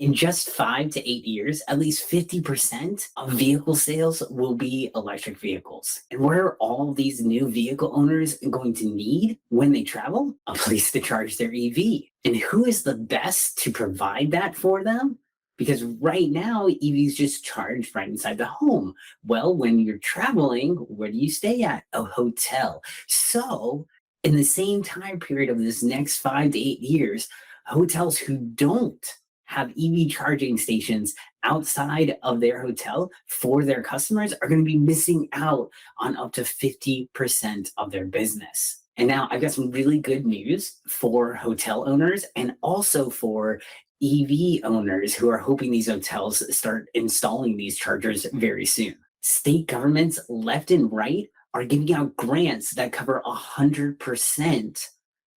In just 5 to 8 years, at least 50% of vehicle sales will be electric vehicles. And what are all these new vehicle owners going to need when they travel? A place to charge their EV. And who is the best to provide that for them? Because right now, EVs just charge right inside the home. Well, when you're traveling, where do you stay at? A hotel. So, in the same time period of this next 5 to 8 years, hotels who don't have EV charging stations outside of their hotel for their customers are going to be missing out on up to 50% of their business. And now I've got some really good news for hotel owners and also for EV owners who are hoping these hotels start installing these chargers very soon. State governments left and right are giving out grants that cover 100%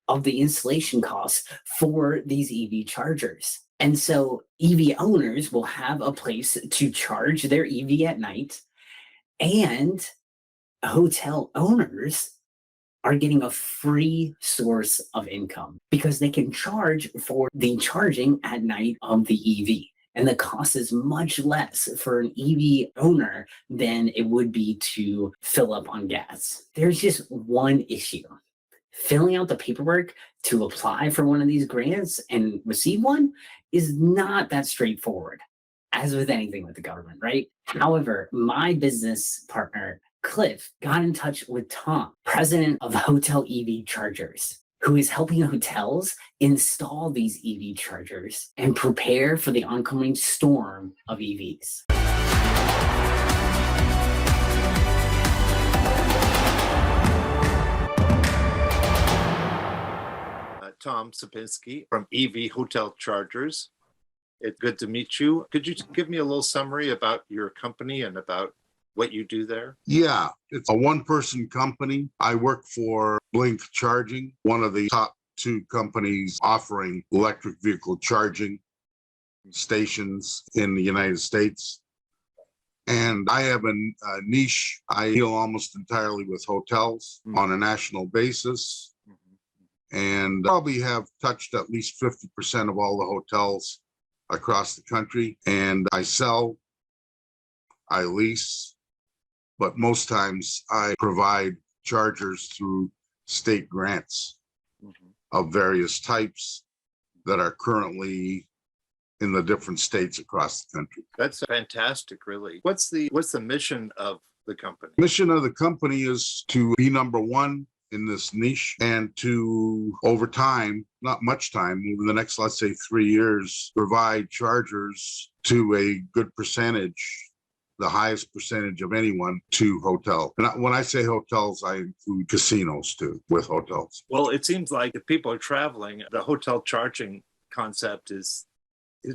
of the installation costs for these EV chargers. And so EV owners will have a place to charge their EV at night, and hotel owners are getting a free source of income because they can charge for the charging at night of the EV. And the cost is much less for an EV owner than it would be to fill up on gas. There's just one issue. Filling out the paperwork to apply for one of these grants and receive one is not that straightforward, as with anything with the government, right? However, my business partner, Cliff, got in touch with Tom, president of Hotel EV Chargers, who is helping hotels install these EV chargers and prepare for the oncoming storm of EVs. Tom Sapinski from EV Hotel Chargers. It's good to meet you. Could you give me a little summary about your company and about what you do there? Yeah, it's a one-person company. I work for Blink Charging, one of the top 2 companies offering electric vehicle charging stations in the United States. And I have a niche. I deal almost entirely with hotels on a national basis. And probably have touched at least 50% of all the hotels across the country. And I sell, I lease, but most times I provide chargers through state grants of various types that are currently in the different states across the country. That's fantastic, really. What's the mission of the company? Mission of the company is to be number one in this niche and to, over time, not much time, over the next, let's say 3 years, provide chargers to a good percentage, the highest percentage of anyone, to hotels. And when I say hotels, I include casinos too, with hotels. Well, it seems like if people are traveling, the hotel charging concept is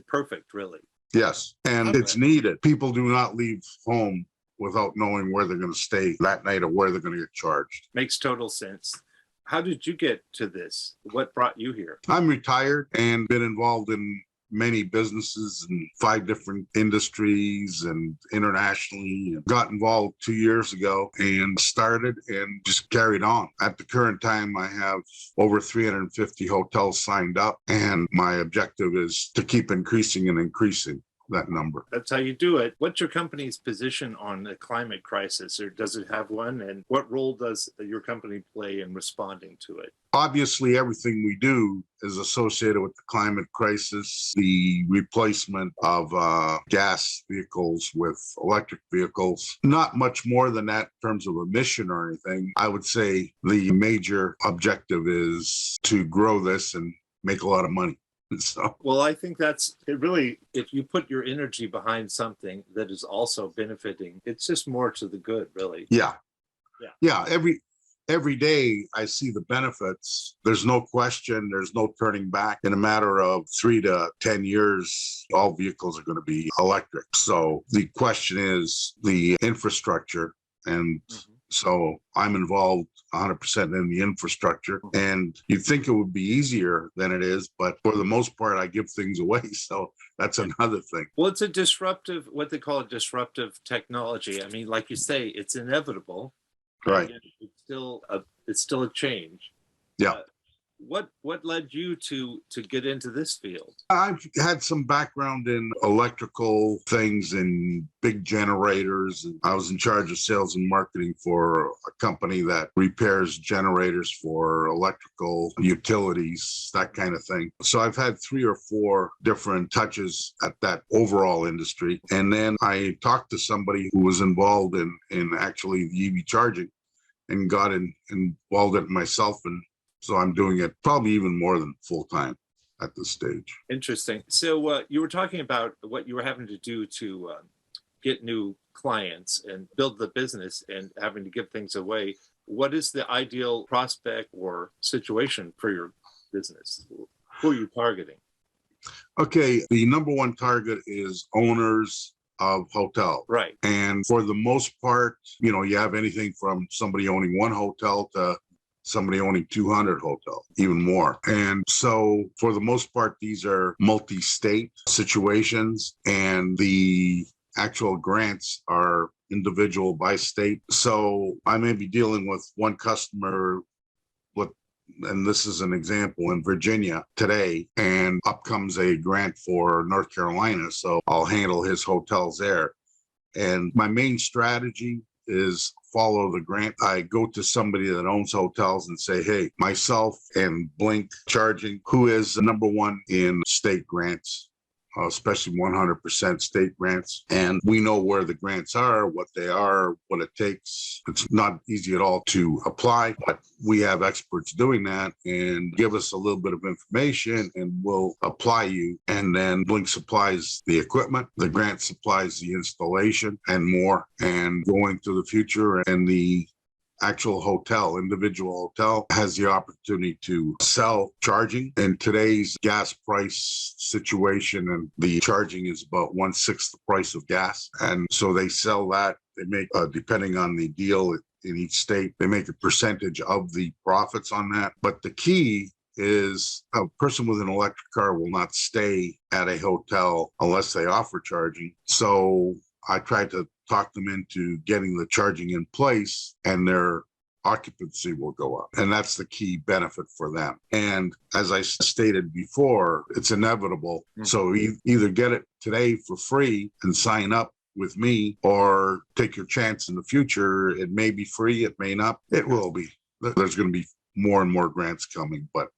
perfect, really. Yes, and it's needed. People do not leave home without knowing where they're going to stay that night or where they're going to get charged. Makes total sense. How did you get to this? What brought you here? I'm retired and been involved in many businesses in 5 different industries and internationally. Got involved 2 years ago and started and just carried on. At the current time, I have over 350 hotels signed up, and my objective is to keep increasing and increasing that number. That's how you do it. What's your company's position on the climate crisis, or does it have one? And what role does your company play in responding to it? Obviously, everything we do is associated with the climate crisis, the replacement of gas vehicles with electric vehicles. Not much more than that in terms of emission or anything. I would say the major objective is to grow this and make a lot of money. So. Well, I think that's it. Really, if you put your energy behind something that is also benefiting, it's just more to the good, really. Yeah. Every day I see the benefits. There's no question. There's no turning back. In a matter of 3 to 10 years, all vehicles are going to be electric. So the question is the infrastructure, and so I'm involved 100% in the infrastructure, and you'd think it would be easier than it is, but for the most part, I give things away. So that's another thing. Well, it's a disruptive, what they call a disruptive technology. I mean, like you say, it's inevitable. Right. It's still a change. Yeah. what led you to get into this field? I've had some background in electrical things and big generators. I was in charge of sales and marketing for a company that repairs generators for electrical utilities, that kind of thing. So I've had 3 or 4 different touches at that overall industry. And then I talked to somebody who was involved in actually the EV charging and got involved in it myself. And so I'm doing it probably even more than full time at this stage. Interesting. So you were talking about what you were having to do to get new clients and build the business and having to give things away. What is the ideal prospect or situation for your business? Who are you targeting? Okay, the number one target is owners of hotel. Right. And for the most part, you have anything from somebody owning 1 hotel to somebody owning 200 hotels, even more. And so for the most part, these are multi-state situations, and the actual grants are individual by state. So I may be dealing with one customer and this is an example, in Virginia today, and up comes a grant for North Carolina. So I'll handle his hotels there. And my main strategy is follow the grant. I go to somebody that owns hotels and say, hey, myself and Blink Charging, who is the number one in state grants, especially 100% state grants. And we know where the grants are, what they are, what it takes. It's not easy at all to apply, but we have experts doing that, and give us a little bit of information and we'll apply you. And then Blink supplies the equipment, the grant supplies the installation and more. And going to the future, and the actual individual hotel has the opportunity to sell charging. In today's gas price situation, and the charging is about 1/6 the price of gas. And so they sell that. They make, depending on the deal in each state, they make a percentage of the profits on that. But the key is a person with an electric car will not stay at a hotel unless they offer charging. So I tried to talk them into getting the charging in place, and their occupancy will go up. And that's the key benefit for them. And as I stated before, it's inevitable. Mm-hmm. So either get it today for free and sign up with me, or take your chance in the future. It may be free, it may not. It will be. There's going to be more and more grants coming, but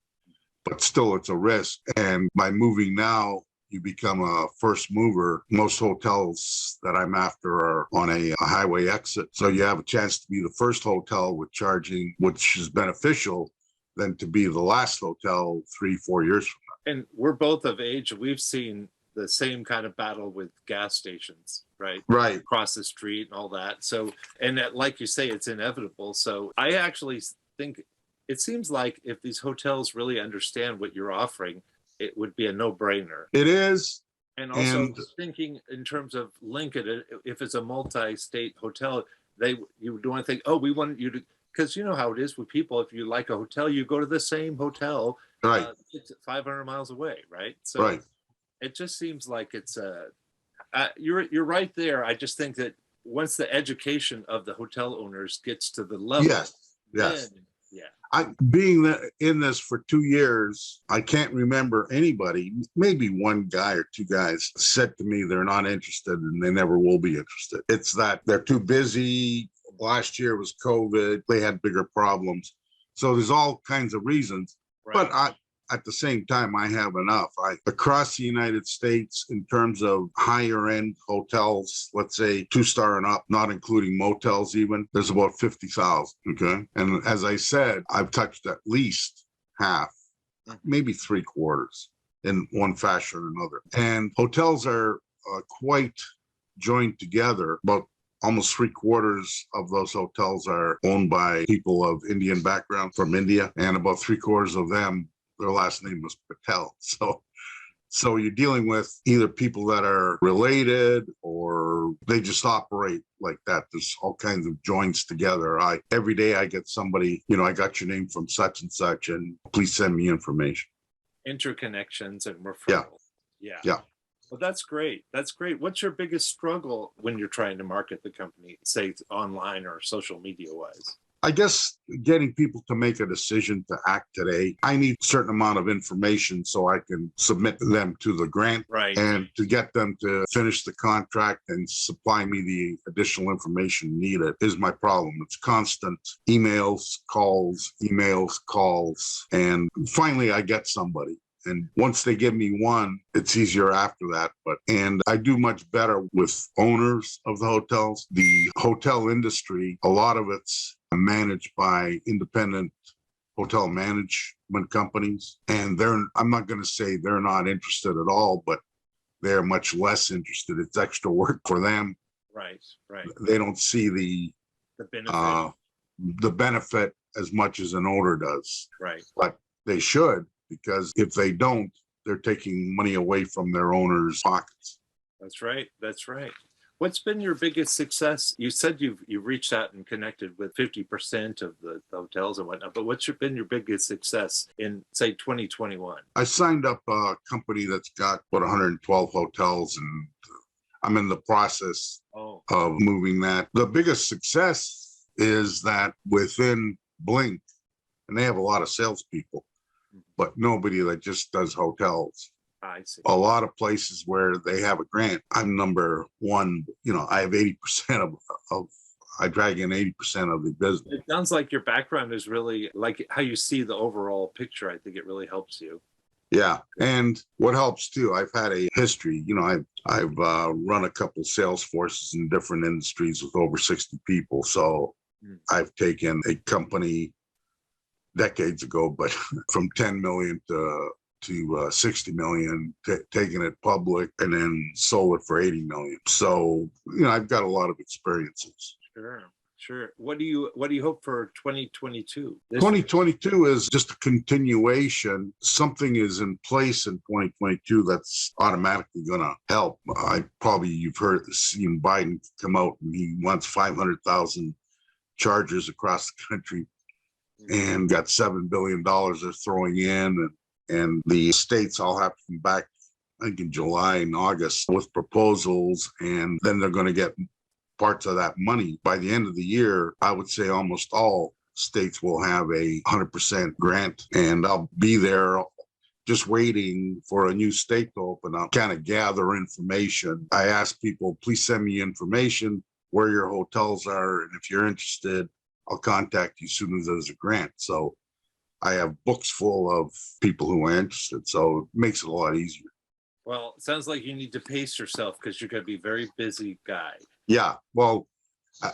still it's a risk. And by moving now, you become a first mover. Most hotels that I'm after are on a highway exit. So you have a chance to be the first hotel with charging, which is beneficial, than to be the last hotel 3-4 years from now. And we're both of age. We've seen the same kind of battle with gas stations, right? Right. Across the street and all that. So, and that, like you say, it's inevitable. So I actually think it seems like if these hotels really understand what you're offering, it would be a no-brainer. It is. And also thinking in terms of Lincoln, if it's a multi-state hotel, you don't want to think, oh, we want you to, because you know how it is with people. If you like a hotel, you go to the same hotel, right? 500 miles away, right? So right. It just seems like it's you're right there. I just think that once the education of the hotel owners gets to the level, yes. Then, yeah. Being in this for 2 years, I can't remember anybody, maybe one guy or 2 guys, said to me they're not interested and they never will be interested. It's that they're too busy. Last year was COVID. They had bigger problems. So there's all kinds of reasons. Right. But at the same time, I have enough. Across the United States, in terms of higher end hotels, let's say 2-star and up, not including motels even, there's about 50,000. Okay. And as I said, I've touched at least half, maybe 3/4 in one fashion or another. And hotels are quite joined together. About almost 3/4 of those hotels are owned by people of Indian background from India, and about 3/4 of them, their last name was Patel. So you're dealing with either people that are related or they just operate like that. There's all kinds of joins together. Every day I get somebody, I got your name from such and such, and please send me information. Interconnections and referrals. Yeah. Well, that's great. That's great. What's your biggest struggle when you're trying to market the company, say online or social media wise? I guess getting people to make a decision to act today, I need a certain amount of information so I can submit them to the grant. Right. And to get them to finish the contract and supply me the additional information needed is my problem. It's constant emails, calls. And finally I get somebody. And once they give me one, it's easier after that. And I do much better with owners of the hotels. The hotel industry, a lot of it's managed by independent hotel management companies. And I'm not going to say they're not interested at all, but they're much less interested. It's extra work for them. Right. They don't see the benefit as much as an owner does. Right. But they should, because if they don't, they're taking money away from their owners' pockets. That's right. What's been your biggest success? You said you've reached out and connected with 50% of the hotels and whatnot, but what's been your biggest success in, say, 2021? I signed up a company that's got 112 hotels, and I'm in the process of moving that. The biggest success is that within Blink, and they have a lot of salespeople, but nobody that just does hotels. I see. A lot of places where they have a grant, I'm number one. I have 80% of I drag in 80% of the business. It sounds like your background is really like how you see the overall picture. I think it really helps you. Yeah. And what helps too, I've had a history. I've run a couple sales forces in different industries with over 60 people. So I've taken a company decades ago, but from 10 million to 60 million, taking it public, and then sold it for 80 million. So, I've got a lot of experiences. Sure. What do you hope for 2022? 2022 is just a continuation. Something is in place in 2022 that's automatically going to help. You've seen Biden come out and he wants 500,000 chargers across the country, and got $7 billion they're throwing in, and the states all have to come back, I think in July and August, with proposals, and then they're going to get parts of that money. By the end of the year, I would say almost all states will have a 100% grant, and I'll be there just waiting for a new state to open up, kind of gather information. I ask people, please send me information where your hotels are, and if you're interested, I'll contact you as soon as there's a grant. So I have books full of people who are interested, so it makes it a lot easier. Well, it sounds like you need to pace yourself because you're going to be a very busy guy. Yeah, well,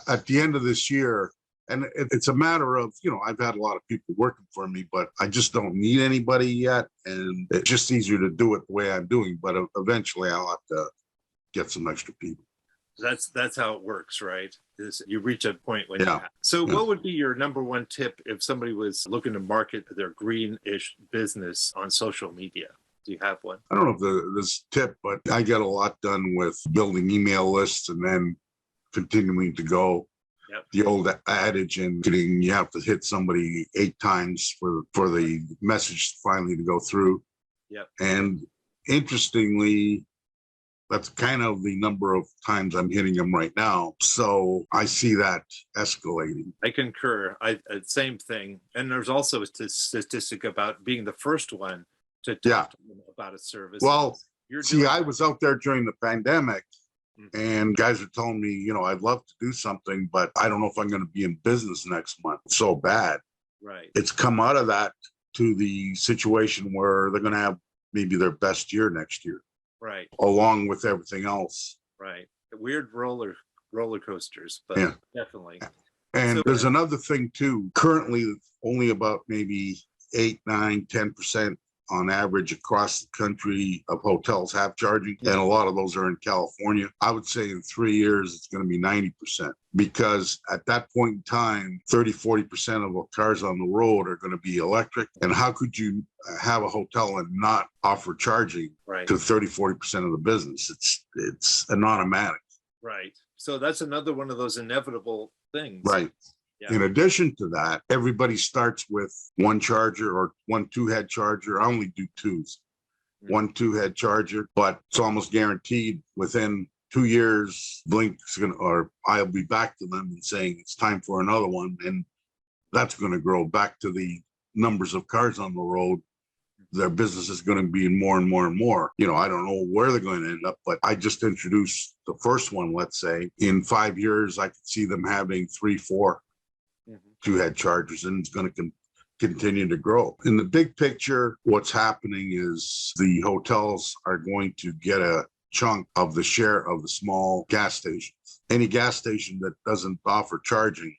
at the end of this year, and it's a matter of, I've had a lot of people working for me, but I just don't need anybody yet, and it's just easier to do it the way I'm doing, but eventually I'll have to get some extra people. That's how it works, right? You reach a point when What would be your number one tip if somebody was looking to market their greenish business on social media? Do you have one? I don't know if this tip, but I get a lot done with building email lists and then continuing to go. Yep. The old adage in marketing, you have to hit somebody 8 times for the message finally to go through. Yep. And interestingly, that's kind of the number of times I'm hitting them right now. So I see that escalating. I concur. Same thing. And there's also a statistic about being the first one to talk to them about a service. Well, I was out there during the pandemic, and guys are telling me, I'd love to do something, but I don't know if I'm going to be in business next month. It's so bad. Right. It's come out of that to the situation where they're going to have maybe their best year next year. Right. Along with everything else. Right. Weird roller coasters, but definitely. And there's another thing too. Currently, only about maybe 8, 9, 10% on average across the country of hotels have charging. And a lot of those are in California. I would say in 3 years, it's going to be 90%, because at that point in time, 30, 40% of the cars on the road are going to be electric. And how could you have a hotel and not offer charging to 30, 40% of the business? It's an automatic. Right. So that's another one of those inevitable things. Right. Yeah. In addition to that, everybody starts with one charger or one 2-head charger. I only do 2s. One 2-head charger, but it's almost guaranteed within 2 years, Blink's I'll be back to them and saying it's time for another one. And that's going to grow back to the numbers of cars on the road. Their business is going to be more and more and more. I don't know where they're going to end up, but I just introduced the first one, let's say. In 5 years, I could see them having 3, 4 two-head chargers, and it's going to continue to grow. In the big picture, what's happening is the hotels are going to get a chunk of the share of the small gas stations. Any gas station that doesn't offer charging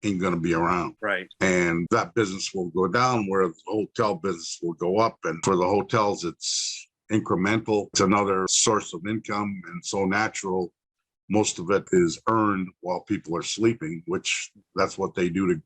ain't going to be around. Right. And that business will go down where the hotel business will go up. And for the hotels, it's incremental. It's another source of income and so natural. Most of it is earned while people are sleeping, which that's what they do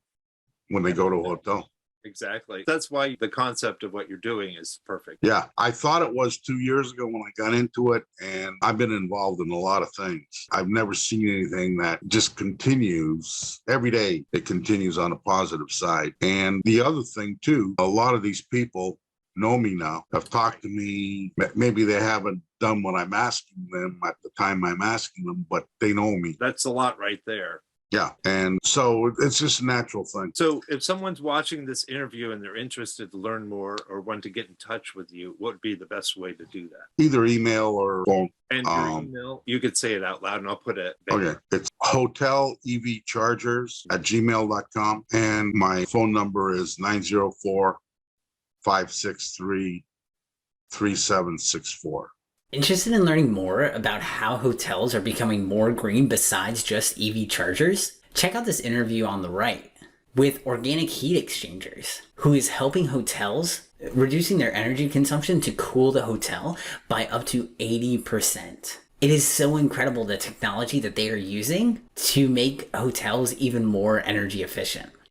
when they go to a hotel. Exactly. That's why the concept of what you're doing is perfect. Yeah, I thought it was 2 years ago when I got into it, and I've been involved in a lot of things. I've never seen anything that just continues every day. It continues on a positive side. And the other thing too, a lot of these people know me now, have talked to me. Maybe they haven't done what I'm asking them at the time I'm asking them, but they know me. That's a lot right there. Yeah. And so it's just a natural thing. So if someone's watching this interview and they're interested to learn more or want to get in touch with you, what would be the best way to do that? Either email or phone. And your email, you could say it out loud and I'll put it. Okay. It's hotelevchargers@gmail.com. And my phone number is 904-563-3764. Interested in learning more about how hotels are becoming more green besides just EV chargers? Check out this interview on the right with Organic Heat Exchangers, who is helping hotels reducing their energy consumption to cool the hotel by up to 80%. It is so incredible the technology that they are using to make hotels even more energy efficient.